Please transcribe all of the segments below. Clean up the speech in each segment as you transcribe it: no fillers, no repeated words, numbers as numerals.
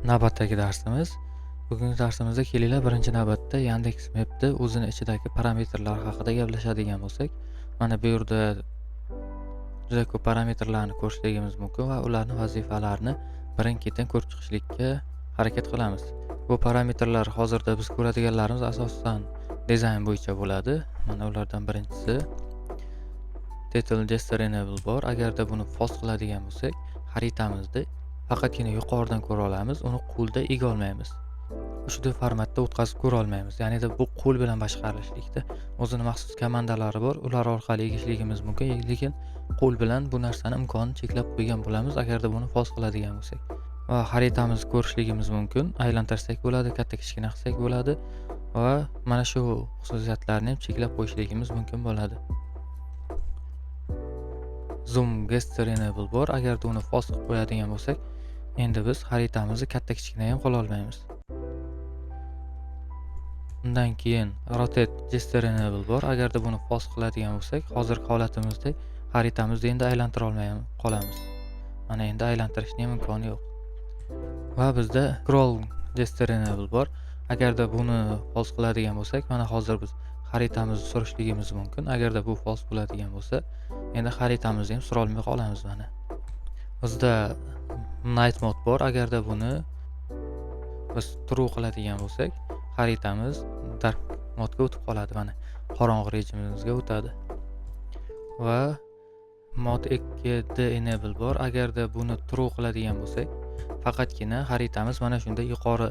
Navbatdagi darsimiz. Bugungi darsimizda kelinglar birinchi navbatda Yandex Map'da o'zini ichidagi parametrlar haqida gaplashadigan bo'lsak, mana bu yerda juda ko'p parametrlarni ko'rishligimiz mumkin va ularning vazifalarini birin-ketin ko'rib chiqishlikka harakat qilamiz. Bu parametrlar hozirda biz ko'radiganlarimiz asosan dizayn bo'yicha bo'ladi. Mana ulardan birinchisi Title Gesture Enable bor. Agarda buni false qiladigan bo'lsak, xaritamizni faqatgina yuqoridan ko'ra olamiz, uni qo'lda ega olmaymiz. Ushbu formatda o'tkazib ko'ra olmaymiz. Ya'ni bu qo'l bilan boshqarilishlikda o'zining maxsus komandalari bor. Ular orqali egishligimiz mumkin, lekin qo'l bilan bu narsani imkonini cheklab qo'ygan bo'lamiz agarda buni false qiladigan bo'lsak. Va xaritamizni ko'rishligimiz mumkin. Aylantirsak bo'ladi, katta kichkina qilsak bo'ladi va mana shu xususiyatlarni ham cheklab qo'yishligimiz mumkin bo'ladi. Zoom Gesture Enable bor. Agarda uni false qilib qo'yadigan bo'lsak, endi biz xaritamizni katta kichkina ham qila olmaymiz. Undan keyin Rotate Gesture Enable bor. Agarda buni false qiladigan bo'lsak, hozirgi holatimizda xaritamizni endi aylantira olmaymiz qolamiz. Mana endi aylantirishning imkoni yo'q. Va bizda Scroll Gesture Enable bor. Agarda buni false qiladigan bo'lsak, mana hozir biz xaritamizni surishligimiz mumkin. Agarda bu false bo'ladigan bo'lsa, endi xaritamizni ham sura olmay qolamiz mana. Bizda Night Mode bor. Agarda buni biz true qiladigan bo'lsak, xaritamiz dark modga o'tib qoladi, mana qorong'i rejimimizga o'tadi. Va mod 2D enable bor. Agarda buni true qiladigan bo'lsak, faqatgina xaritamiz mana shunday yuqori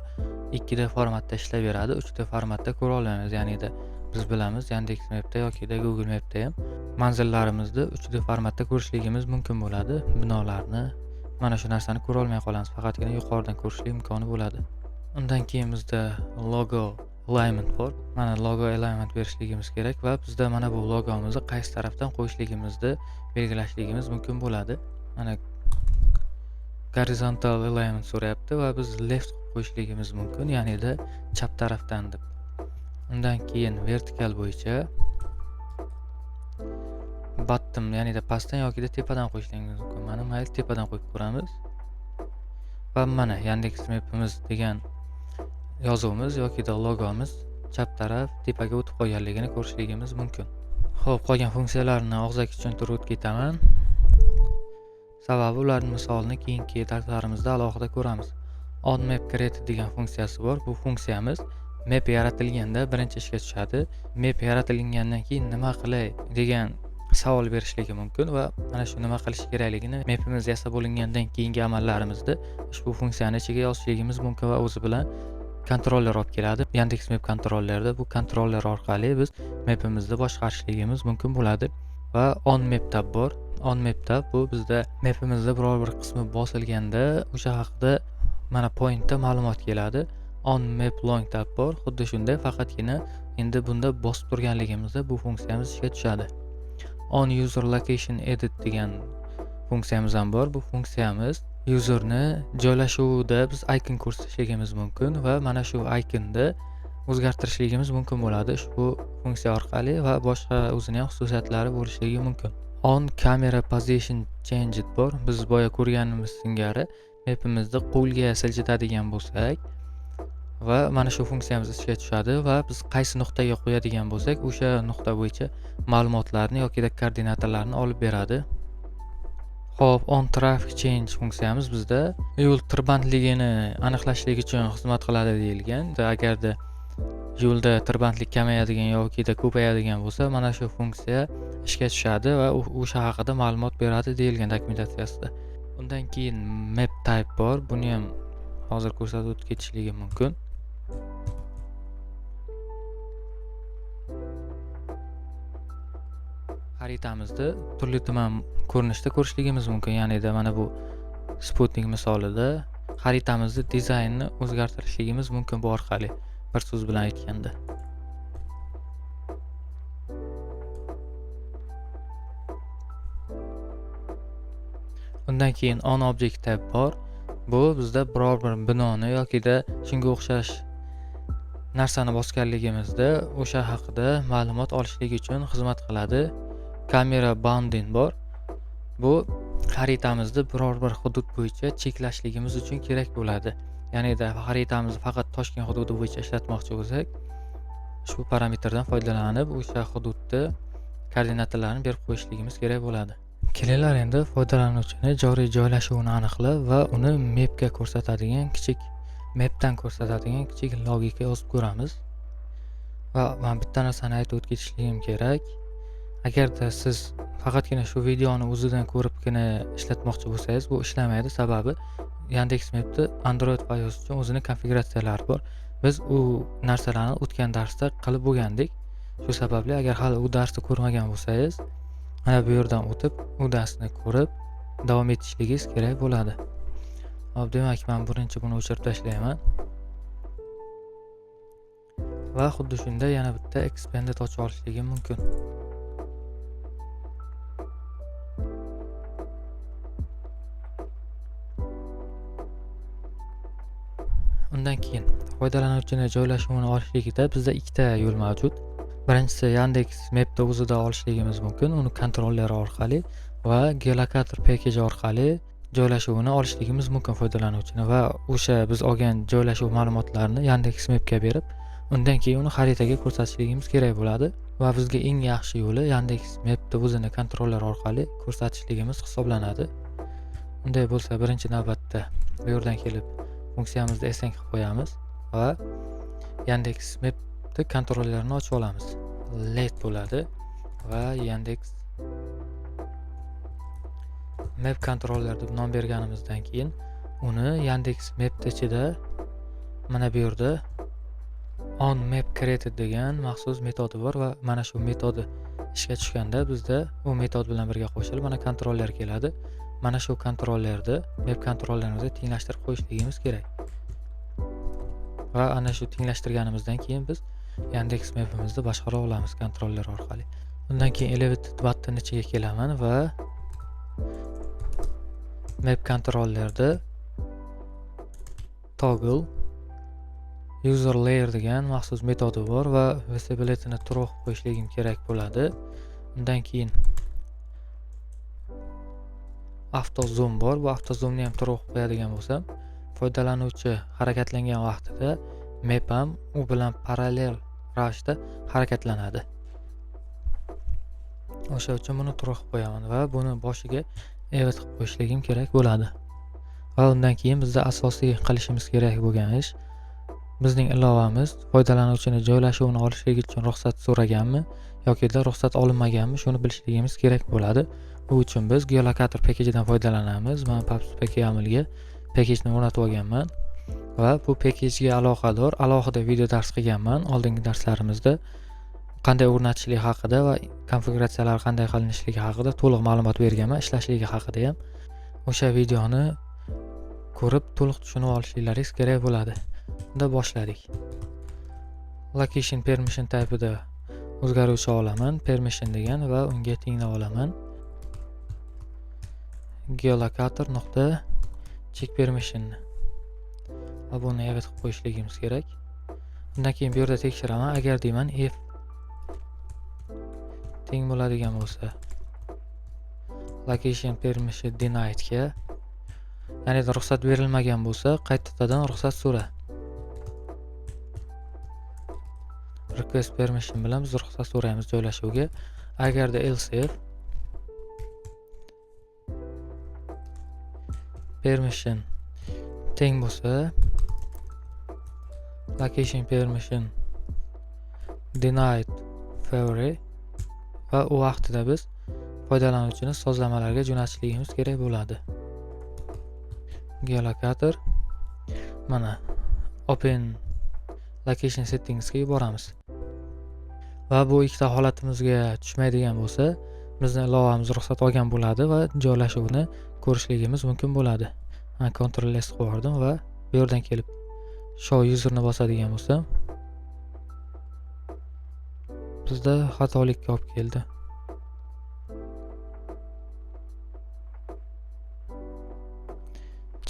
2D formatda ishlayveradi, 3D formatda ko'ra olamiz. Ya'ni biz bilamiz Yandex Map'da yoki Google Map'da ham manzillarimizni 3D formatda ko'rishligimiz mumkin bo'ladi. Binolarni mana shu narsani ko'ra olmay qolamiz, faqatgina yuqoridan ko'rishlik imkoni bo'ladi. Undan keyin bizda logo alignment bor. Mana logo alignment berishligimiz kerak va bizda mana bu logomizni qaysi tarafdan qo'yishligimizni belgilashligimiz mumkin bo'ladi. Mana horizontal alignment so'rayapti va biz left qo'yishligimiz mumkin, ya'ni chap tarafdan deb. Undan keyin vertikal bo'yicha bottom, ya'ni pastdan yoki tepadan qo'yishligimiz mumkin. Mana mayli tepadan qo'yib ko'ramiz. Va mana Yandex Map'imiz degan yozuvimiz yoki logomiz chap taraf tepaga o'tib qolganligini ko'rishligimiz mumkin. Xo'p, qolgan funksiyalarni og'zaki tushuntirib o'tib ketaman. Sababi ularning misolini keyingi darslarimizda alohida ko'ramiz. On Map Create degan funksiyasi bor. Bu funksiyamiz map yaratilganda birinchi ishga tushadi. Map yaratilgandan keyin nima qilay degan savol berishligi mumkin va mana shu nima qilish kerakligini mapimiz yasab bo'lingandan keyingi amallarimizda ushbu funksiyani ichiga yozishligimiz mumkin va o'zi bilan kontroller olib keladi. Yandex Map kontrollerda bu kontroller orqali biz mapimizni boshqarishligimiz mumkin bo'ladi. Va On Map tab bor. On Map tab bu bizda mapimizda biror bir qismi bosilganda o'sha haqida mana pointda ma'lumot keladi. On Map Long tab bor. Xuddi shunday, faqatgina endi bunda bosib turganligimizda bu funksiyamiz ishga tushadi. On User Location Edit degan funksiyamiz ham bor. Bu funksiyamiz userni joylashuvida biz icon ko'rsatishligimiz mumkin va mana shu iconda o'zgartirishligimiz mumkin bo'ladi ushbu funksiya orqali va boshqa o'zining ham xususiyatlari bo'lishligi mumkin. On Camera Position Changed bor. Biz boya ko'rganimiz singari mapimizni qo'lga siljitadigan bo'lsak va mana shu funksiyamiz ishga tushadi va biz qaysi nuqtaga qo'yadigan bo'lsak, o'sha nuqta bo'yicha ma'lumotlarni yoki koordinatalarni olib beradi. Xo'p, On Traffic Change funksiyamiz bizda yo'l tirbandligini aniqlashlik uchun xizmat qiladi deyilgan. Agarda yo'lda tirbandlik kamayadigan yoki ko'payadigan bo'lsa, mana shu funksiya ishga tushadi va o'sha haqida ma'lumot beradi deyilgan dokumentatsiyasida. Undan keyin Map Type bor. Buni ham hozir ko'rsatib o'tib ketishligi mumkin. Xaritamizni turli tuman ko'rinishda ko'rishligimiz mumkin. Ya'ni mana bu Sputnik misolida xaritamizni dizaynini o'zgartirishligimiz mumkin bu orqali, bir so'z bilan aytganda. Undan keyin On Object tab bor. Bu bizda biror bir binoni yoki shunga o'xshash narsani bosganligimizda o'sha haqida ma'lumot olishlik uchun xizmat qiladi. Kamera bounding bor. Bu xaritamizni biror bir hudud bo'yicha cheklashligimiz uchun kerak bo'ladi. ya'nida xaritamizni faqat Toshkent hududi bo'yicha ishlatmoqchi bo'lsak, ushbu parametrdan foydalanib o'sha hududda koordinatalarini berib qo'yishligimiz kerak bo'ladi. Kelinglar endi foydalanuvchini joriy joylashuvini aniqlab va uni mapdan ko'rsatadigan kichik logika yozib ko'ramiz. Va men bitta narsani aytib o'tishligim kerak. Agarda siz faqatgina shu videoni o'zidan ko'ribgina ishlatmoqchi bo'lsangiz, bu ishlamaydi. Sababi Yandex.Map'da Android va iOS uchun o'zining konfiguratsiyalari bor. Biz u narsalarni o'tgan darsda qilib bo'lgandik. Shu sababli agar hali u darsni ko'rmagan bo'lsangiz, mana bu yerdan o'tib, u darsni ko'rib davom etishligingiz kerak bo'ladi. Hop, demak, men birinchi buni o'chirib tashlayman. Va xuddi shunda yana bitta expanded ochib olishligim mumkin. Undan keyin foydalanuvchini joylashuvini olishligida bizda ikkita yo'l mavjud. Birinchisi Yandex.Map'da o'zida olishligimiz mumkin, uni kontroller orqali va geolokator package orqali joylashuvini olishligimiz mumkin foydalanuvchini va o'sha biz olgan joylashuv ma'lumotlarini Yandex.Map'ga berib, undan keyin uni xaritaga ko'rsatishligimiz kerak bo'ladi va bizga eng yaxshi yo'li Yandex.Map'da o'zini kontroller orqali ko'rsatishligimiz hisoblanadi. Unday bo'lsa, birinchi navbatda bu yerdan kelib funksiyamizni assign qilib qo'yamiz va Yandex.Map'da kontrollerini ochib olamiz. Let bo'ladi va Yandex.Map controller deb nom berganimizdan keyin uni Yandex.Map ichida mana bu yerda onMap created degan maxsus metodi bor va mana shu metodi ishga tushganda bizda u metod bilan birga qo'shilib mana kontroller keladi. Mana shu kontrollerni map kontrollerimizni tenglashtirib qo'yishligimiz kerak. Va ana shu tenglashtirganimizdan keyin biz Yandex.Map'imizni boshqara olamiz kontroller orqali. Undan keyin elevated button ichiga kelaman va map kontrollerda toggle user layer degan maxsus metodi bor va visibility'ni true qilib qo'yishligim kerak bo'ladi. Undan keyin auto zoom bor. Bu auto zoomni ham true qilib qo'yadigan bo'lsam, foydalanuvchi harakatlangan vaqtida map ham u bilan parallel ravishda harakatlanadi. O'sha uchun buni true qilib qo'yaman va buni boshiga evet qilib qo'yishligim kerak bo'ladi. Va undan keyin bizda asosiy qilishimiz kerak bo'lgan ish, bizning ilovamiz foydalanuvchini joylashuvini olishlik uchun ruxsat so'raganmi yoki ruxsat olinmaganmi, shuni bilishligimiz kerak bo'ladi. Bu uchun biz geolokator package'dan foydalanamiz. Men PubSpec.yamlga package ni o'rnatib olganman va bu package ga aloqador alohida video dars qilganman. Oldingi darslarimizda qanday o'rnatishlik haqida va konfiguratsiyalar qanday qilinishligi haqida to'liq ma'lumot berganman. Ishlashligi haqida ham o'sha videoni ko'rib to'liq tushunib olishlaringiz kerak bo'ladi. Unda boshladik. Location permission type'ida o'zgaruvchi olaman, permission degan va unga tenglab olaman. Geolokator nuqta check permission. Va buni evet qilib qo'yishligimiz kerak. Undan keyin bu yerda tekshiraman. Agar deyman if teng bo'ladigan bo'lsa location permission denied ga, ya'ni ruxsat berilmagan bo'lsa, qaytadan ruxsat so'ra. Request permission bilan biz ruxsat so'raymiz joylashuvga. Agarda else if permission teng bo'lsa, location permission denied favori va u vaqtida biz foydalanuvchini sozlamalarga jo'natishligimiz kerak bo'ladi. Geolokator mana open location settings ga yuboramiz. Va bu ikkita holatimizga tushmaydigan bo'lsa, bizning ilovamiz ruxsat olgan bo'ladi va joylashuvni ko'rishligimiz mumkin bo'ladi. Men Ctrl S qo'ydim va bu yerdan kelib show userni bosadigan bo'lsam, bizda xatolikka olib keldi.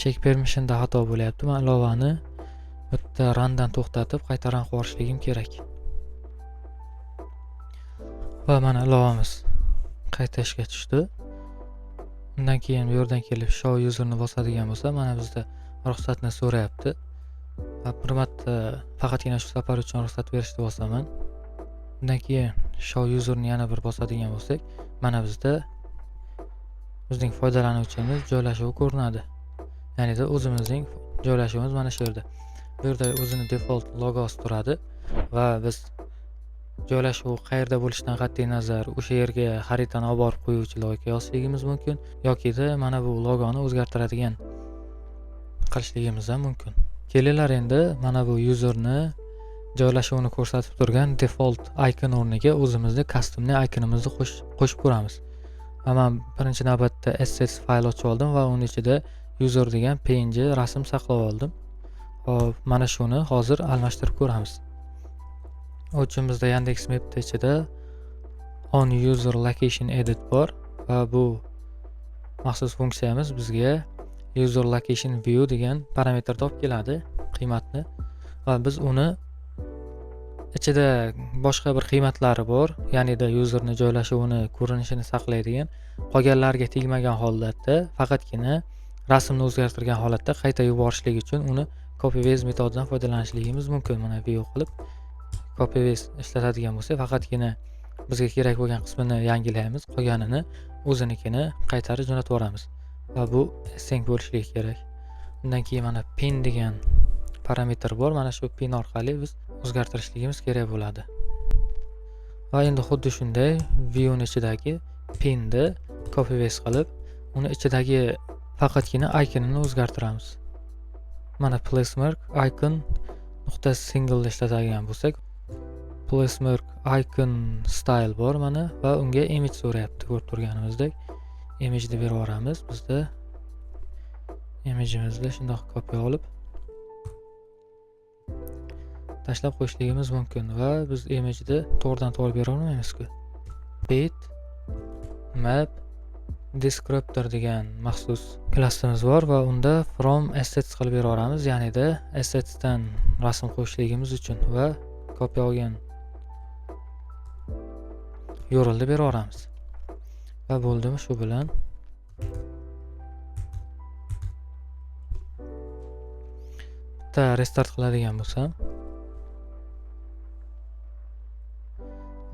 Check permissionda xato bo'lyapti. Men ilovani bitta rundan to'xtatib qaytadan qo'yishligim kerak. Va mana ilovamiz qayta ishga tushdi. Undan keyin bu yerdan kelib show userni bosadigan bo'lsa, mana bizda ruxsatni so'rayapti. va bir marta faqatgina shu safar uchun ruxsat berishni bosaman. Undan keyin show userni yana bir bosadigan bo'lsak, mana bizda bizning foydalanuvchimiz joylashuvi ko'rinadi. Ya'ni o'zimizning joylashuvimiz mana shu yerda. Bu yerda o'zini default logosi turadi va biz joylashuv qayerda bo'lishidan qat'iy nazar o'sha yerga xaritani olib borib qo'yuvchi loyiha yozishligimiz mumkin yoki mana bu logoni o'zgartiradigan qilishligimiz ham mumkin. Kelinglar endi mana bu userni joylashuvini ko'rsatib turgan default icon o'rniga o'zimizning customli iconimizni qo'shib ko'ramiz. Va men birinchi navbatda assets fayl ochib oldim va uning ichida user degan png rasm saqlab oldim. Hop, mana shuni hozir almashtirib ko'ramiz. O uchun bizda Yandex.Map'da ichida on user location edit bor va bu maxsus funksiyamiz bizga user location view degan parametrni olib keladi, qiymatni. Va biz uni ichida boshqa bir qiymatlari bor, ya'ni userni joylashuvini, ko'rinishini saqlaydigan, qolganlarga tegmagan holatda, faqatgina rasmni o'zgartirgan holatda qayta yuborishlik uchun uni copy paste metodidan foydalanishligimiz mumkin. Mana view qilib copy paste ishlatadigan bo'lsak, faqatgina bizga kerak bo'lgan qismini yangilaymiz, qolganini o'zinikini qaytarib jo'natib yuboramiz. Va bu async bo'lishligi kerak. Undan keyin mana pin degan parametr bor. Mana shu pin orqali biz o'zgartirishligimiz kerak bo'ladi. Va endi xuddi shunday view ichidagi pinni copy paste qilib, uni ichidagi faqatgina iconini o'zgartiramiz. Mana placemark icon nuqta single ishlatadigan bo'lsak, placemark icon style bor mana va unga image so'rayapti. Ko'rib turganimizdek image deb berib yuboramiz. Bizda image'imizni shundoq kopya olib tashlab qo'yishligimiz mumkin va biz image'ni to'g'ridan to'g'ri bera olmaymiz-ku. Bit map descriptor degan maxsus klassimiz bor va unda from assets qilib bera olamiz, ya'ni assetsdan rasm qo'shishligimiz uchun va kopya olgan URLni bera olamiz. Va bo'ldimi shu bilan? Bitta restart qiladigan bo'lsam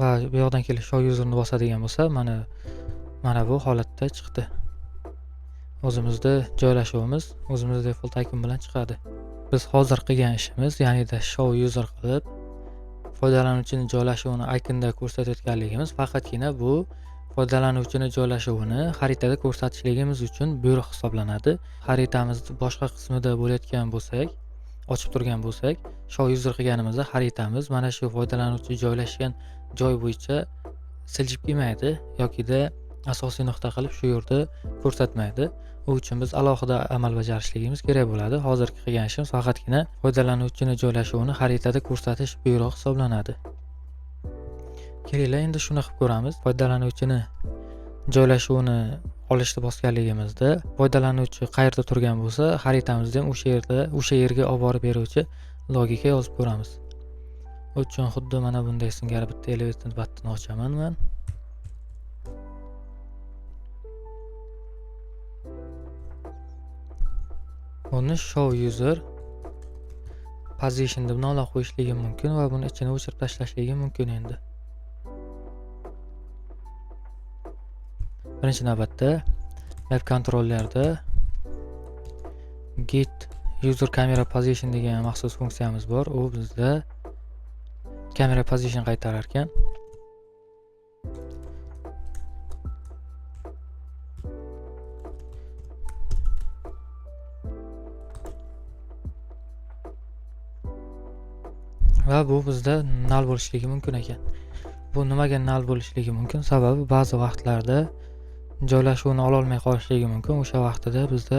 va bu yoqdan kelib show userni bosadigan bo'lsa, mana bu holatda chiqdi. O'zimizda joylashuvimiz o'zimizda default icon bilan chiqadi. Biz hozir qilgan ishimiz, ya'ni show user qilib foydalanuvchini joylashuvini iconda ko'rsatayotganligimiz faqatgina bu foydalanuvchini joylashuvini xaritada ko'rsatishligimiz uchun buyruq hisoblanadi. Xaritamizni boshqa qismida bo'layotgan bo'lsak, ochib turgan bo'lsak, show user qilganimizda xaritamiz mana shu foydalanuvchi joylashgan joy bo'yicha siljib kelmaydi yoki asosiy nuqta qilib shu yerda ko'rsatmaydi. U uchun biz alohida amal bajarishligimiz kerak bo'ladi. Hozirgi qilgan ishimiz faqatgina foydalanuvchini joylashuvini xaritada ko'rsatish buyruq hisoblanadi. Kelinglar endi shuni qilib ko'ramiz. Foydalanuvchini joylashuvini olishni bosganligimizda foydalanuvchi qayerda turgan bo'lsa, xaritamizda ham o'sha yerga olib borib beruvchi logika yozib ko'ramiz. U uchun xuddi mana bunday singari bitta elevator button ochaman men. Uni show user position deb nom qo'yishligim mumkin va buni ichini o'chirib tashlashligim mumkin endi. Birinchi navbatda map controllerda get user camera position degan maxsus funksiyamiz bor. U bizda camera position qaytarar ekan. Va bu bizda null bo'lishligi mumkin ekan. Bu nimaga null bo'lishligi mumkin? Sababi ba'zi vaqtlarda joylashuvni ola olmay qolishligi mumkin. O'sha vaqtida bizda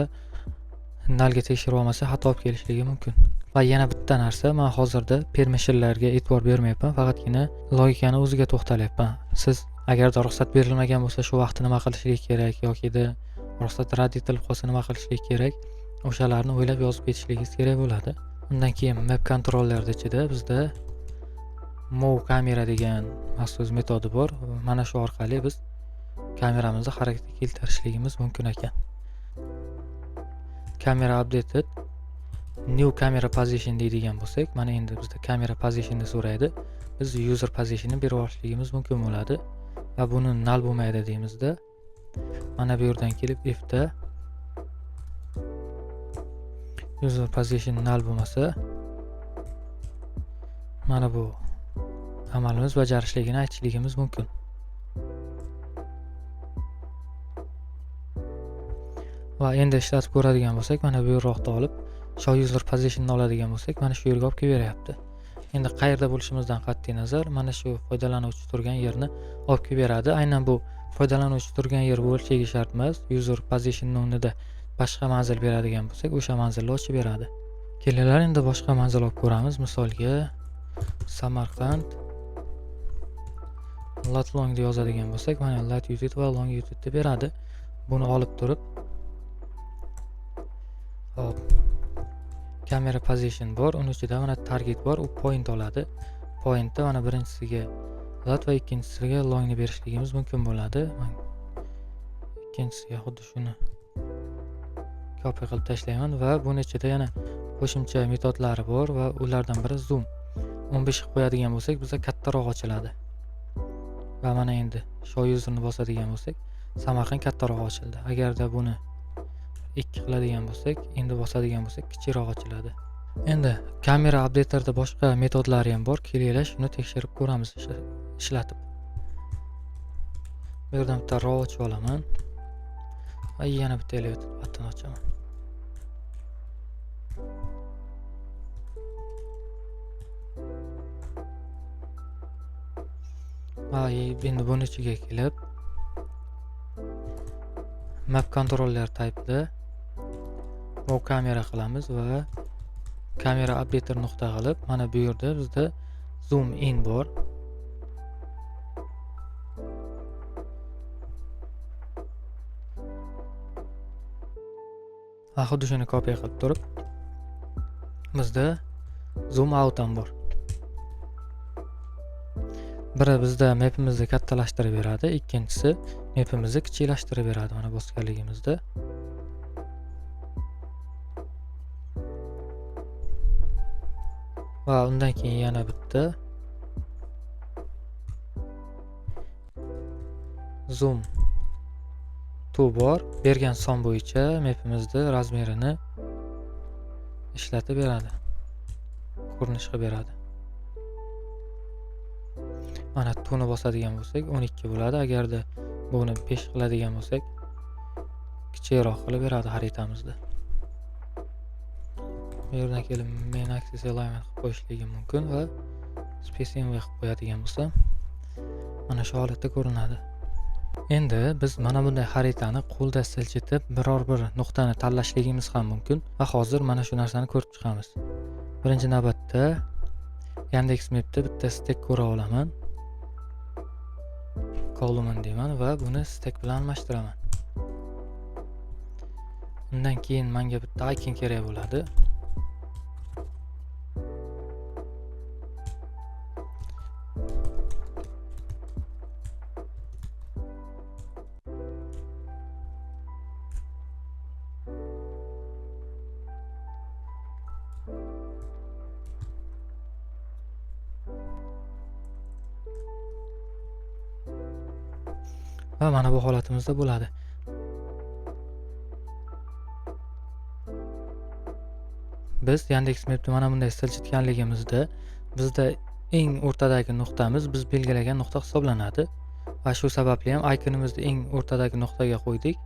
nullga tekshirib olmasa xato olib kelishligi mumkin. Va yana bitta narsa, men hozirda permissionlarga e'tibor bermayapman, faqatgina logikani o'ziga to'xtalyapman. Siz agarda ruxsat berilmagan bo'lsa, shu vaqtda nima qilishlik kerak yoki ruxsat rad etilib qolsa nima qilishlik kerak, o'shalarni o'ylab yozib ketishligingiz kerak bo'ladi. Undan keyin map controller ichida bizda move camera degan maxsus metodi bor. Mana shu orqali biz kameramizni harakatga keltirishligimiz mumkin ekan. Camera updated new camera position deydigan bo'lsak, mana endi bizda camera positionni so'raydi. Biz user positionni berib olishligimiz mumkin bo'ladi va buni null bo'lmaydi deymizda. Mana bu yerdan kelib ifda user position null bo'lmasa, mana bu amalimiz bajarishligini aytishligimiz mumkin. Va endi ishlatib ko'radigan bo'lsak, mana bu yerroqda olib, show user positionni oladigan bo'lsak, mana shu yerga olib kelib beryapti. Endi qayerda bo'lishimizdan qat'iy nazar, mana shu foydalanuvchi turgan yerni olib kelib beradi. Aynan bu foydalanuvchi turgan yer bo'lishligi shart emas. User position o'rnida boshqa manzil beradigan bo'lsak, o'sha manzilni ochib beradi. Kelinglar endi boshqa manzil olib ko'ramiz. Misolga Samarqand lat long deb yozadigan bo'lsak, mana latitude va longitude deb beradi. Buni olib turib, hop, camera position bor, uning ichida mana target bor, u point oladi. Pointda mana birinchisiga lat va ikkinchisiga longni berishligimiz mumkin bo'ladi. Ikkinchisiga xuddi shuni copy qilib tashlayman va buni ichida yana qo'shimcha metodlari bor va ulardan biri zoom. 15 qilib qo'yadigan bo'lsak, bizga kattaroq ochiladi. Va mana endi show userni bosadigan bo'lsak, Samarqand kattaroq ochildi. Agarda buni 2 qiladigan bo'lsak, endi bosadigan bo'lsak, kichikroq ochiladi. Endi kamera updaterda boshqa metodlari ham bor. Kelinglar, shuni tekshirib ko'ramiz ishlatib. Bu yerdan bitta raw ochib olaman va yana bitta elevator button ochaman. Va endi buni ichiga kelib, map controller type'da move kamera qilamiz va kamera updater nuqta qilib, mana bu yerda bizda zoom in bor. Va xuddi shuni copy qilib turib, bizda zoom out ham bor. Biri bizda mapimizni kattalashtirib beradi, ikkinchisi mapimizni kichiklashtirib beradi mana bosganligimizda. Va undan keyin yana bitta zoom to bor. Bergan son bo'yicha mapimizni razmerini ishlatib beradi. Ko'rinish qilib beradi. Mana tuni bosadigan bo'lsak 12 bo'ladi. Agarda buni 5 qiladigan bo'lsak, kichikroq qilib beradi xaritamizda. Bu yerdan kelib main axis alignment qilib qo'yishligim mumkin va space env qilib qo'yadigan bo'lsam, mana shu holatda ko'rinadi. Endi biz mana bunday xaritani qo'lda siljitib biror bir nuqtani tanlashligimiz ham mumkin va hozir mana shu narsani ko'rib chiqamiz. Birinchi navbatda Yandex Map'da bitta stack ko'ra olaman. Column deyman va buni stack bilan almashtiraman. Undan keyin menga bitta icon kerak bo'ladi. Va mana bu holatimizda bo'ladi. Biz Yandex Map'da mana bunday siljitganligimizda bizda eng o'rtadagi nuqtamiz biz belgilagan nuqta hisoblanadi va shu sababli ham iconimizni eng o'rtadagi nuqtaga qo'ydik.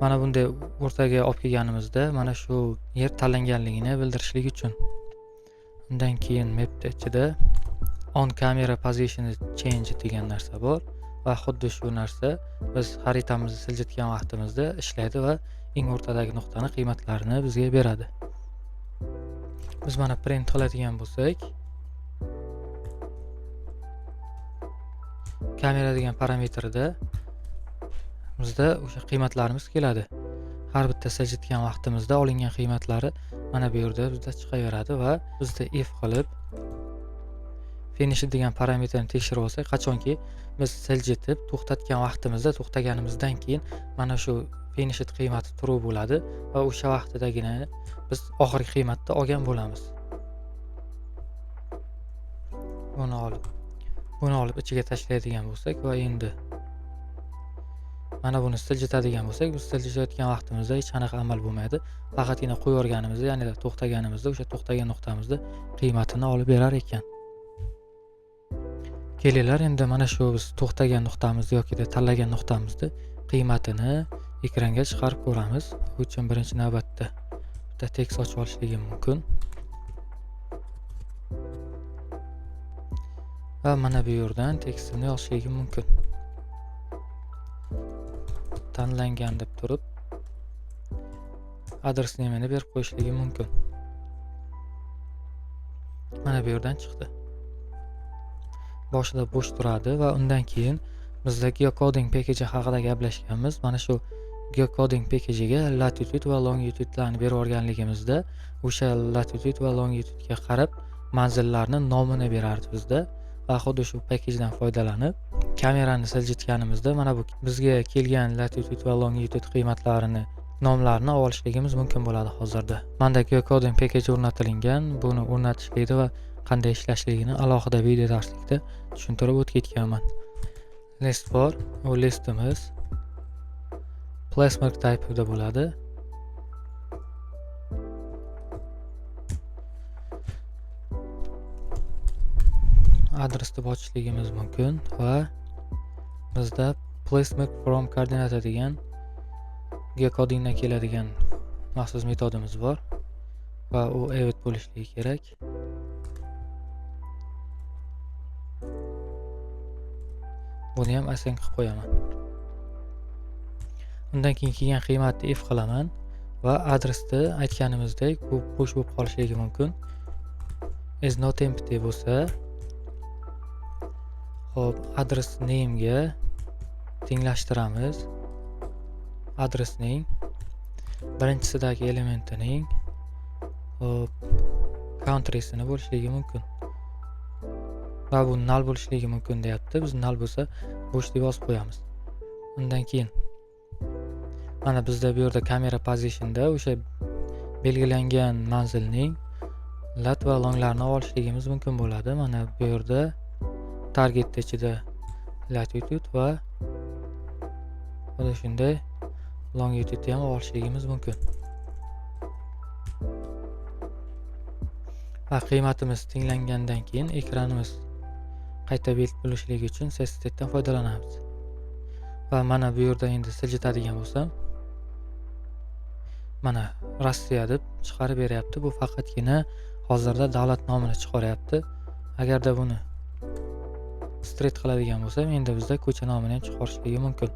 Mana bunday o'rtaga olib kelganimizda mana shu yer tanlanganligini bildirishlik uchun. Undan keyin mapda ichida on camera position change degan narsa bor. Va xuddi shu narsa biz xaritamizni siljitgan vaqtimizda ishlaydi va eng o'rtadagi nuqtani qiymatlarini bizga beradi. Biz mana print qiladigan bo'lsak, kamera degan parametrda bizda o'sha qiymatlarimiz keladi. Har bitta siljitgan vaqtimizda olingan qiymatlari mana bu yerda bizda chiqaveradi va bizda if qilib finish degan parametrni tekshirib olsak, qachonki biz siljitib to'xtatgan vaqtimizda, to'xtaganimizdan keyin mana shu penishit qiymati true bo'ladi va o'sha vaqtidagina biz oxirgi qiymatni olgan bo'lamiz. Buni olib ichiga tashlaydigan bo'lsak va endi mana buni siljitadigan bo'lsak, biz siljitayotgan vaqtimizda hech qanaqa amal bo'lmaydi. Faqatgina qo'yorganimizda, ya'ni to'xtaganimizda o'sha to'xtagan nuqtamizda qiymatini olib berar ekan. Kelinglar endi mana shu biz to'xtagan nuqtamizni yoki tanlagan nuqtamizni qiymatini ekranga chiqarib ko'ramiz. Bu uchun birinchi navbatda bitta tekst ochib olishligim mumkin. Va mana bu yerdan tekstimni yozishligim mumkin. Tanlangan deb turib adres name'ini berib qo'yishligim mumkin. Mana bu yerdan chiqdi. Boshida bo'sh turadi va undan keyin bizda geocoding package haqida gaplashganmiz. Mana shu geocoding package'ga latitude va longitude'larni berib olganligimizda o'sha latitude va longitude'ga qarab manzillarning nomini berardi bizda. Va xuddi shu package dan foydalanib kamerani siljitganimizda mana bu bizga kelgan latitude va longitude qiymatlarini nomlarini olishligimiz mumkin bo'ladi hozirda. Menda geocoding package o'rnatilgan. Buni o'rnatishlikni va qanday ishlashligini alohida video darslikda tushuntirib o'tib ketganman. List bor. U listimiz placemark type'da bo'ladi. Adres deb ochishligimiz mumkin va bizda placemark from koordinata degan geocodingdan keladigan maxsus metodimiz bor va u evet bo'lishligi kerak. Buni ham assign qilib qo'yaman. Undan keyin kelgan qiymatni if qilaman va adresni aytganimizdek bu bo'sh bo'lib qolishligi mumkin. Is not empty bo'lsa, hop, adres name ga tenglashtiramiz. Adresning birinchisidagi elementining hop countrysini bo'lishligi mumkin. Va bu null bo'lishligi mumkin deyapti. Biz null bo'lsa bo'sh deb yozib qo'yamiz. Undan keyin mana bizda bu yerda kamera positionda o'sha belgilangan manzilning lat va longlarini olishligimiz mumkin bo'ladi. Mana bu yerda target ichida latitude va mana shunday longitude ham olishligimiz mumkin. Va qiymatimiz tenglangandan keyin ekranimiz qayta belgi bo'lishligi uchun sestetdan foydalanamiz. Va mana bu yerda endi siljitadigan bo'lsam, mana Rossiya deb chiqarib beryapti. Bu faqatgina hozirda davlat nomini chiqaryapti. Agarda buni straight qiladigan bo'lsam, endi bizda ko'cha nomini ham chiqarishligi mumkin.